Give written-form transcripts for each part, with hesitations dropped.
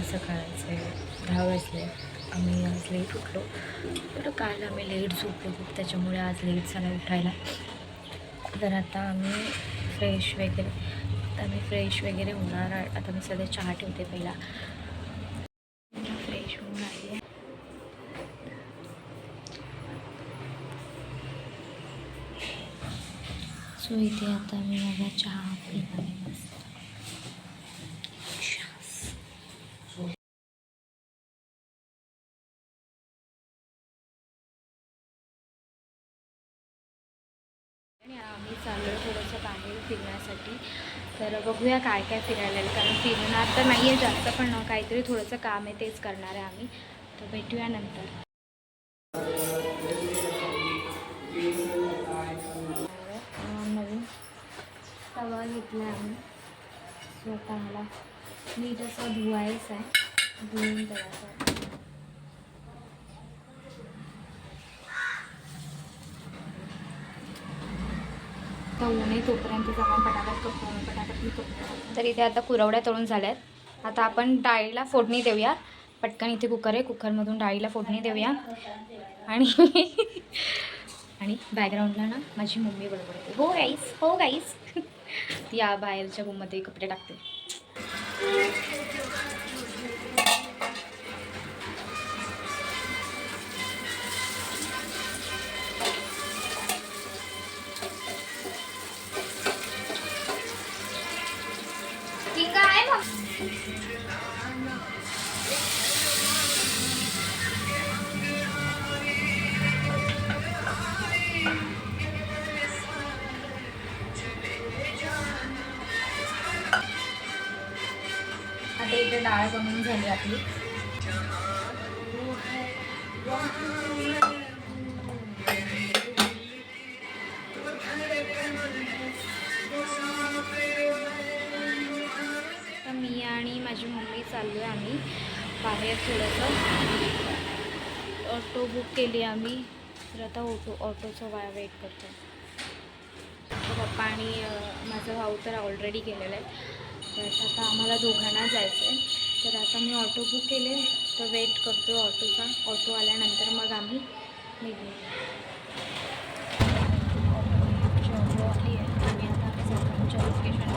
सकाळचे 10 वाजले. आम्ही आज लेट उठलो. तर काल आम्ही लेट झोपलो खूप, त्याच्यामुळे आज लेट झाला उठायला. तर आता आम्ही फ्रेश वगैरे होणार. आता मी सध्या चहा ठेवते पहिला. फ्रेश होऊन आली. सो इथे आता मी माझा चहा पिणार आहे मस्त. आणि आम्ही चाललो थोडंसं बाहेर फिरण्यासाठी. तर बघूया काय काय फिरायला आहे, कारण फिरणार तर नाही आहे जास्त, पण काहीतरी थोडंसं काम आहे तेच करणार आहे आम्ही. तर भेटूया नंतर. नवीन तवा घेतला आहे आम्ही. स्वतःला नीट असं धुवायचं आहे. धुवून करायचं. ऊन तोपर्यंत जाऊन पटापट तर इथे आता कुरवड्या तळून झाल्यात. आता आपण डाळीला फोडणी देऊया पटकन. इथे कुकर आहे, कुकरमधून डाळीला फोडणी देऊया. आणि बॅकग्राऊंडला ना माझी मम्मी बडबडते, हो गाईस हो गाईस. ती या बाहेरच्या रूममध्ये कपडे टाकते. आता इथे डाळ बनवून झाली आपली. तर मी आणि माझी मम्मी चाललो आहे आम्ही बाहेर थोडंसं. ऑटो बुक केली आम्ही. तर आता ऑटोचं वेट करतो. पप्पा आणि माझा भाऊ तर ऑलरेडी गेलेला आहे. तर आता आम्हाला दोघांना जायचं आहे. तर आता मी ऑटो बुक केले, तर वेट करतो ऑटोचा. ऑटो आल्यानंतर मग आम्ही निघू. ऑटो आली आहे आणि आता आमच्या लोकेशन.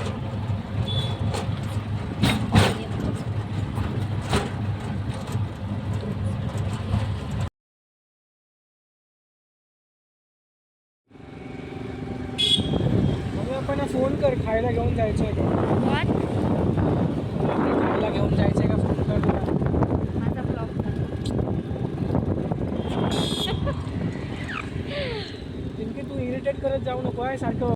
आपण फोन कर, खायला घेऊन जायचं आहे का? खायला घेऊन जायचं आहे का? फोन कर. माझा ब्लॉग तू इरिटेट करत जाऊ नको आहे सारखं.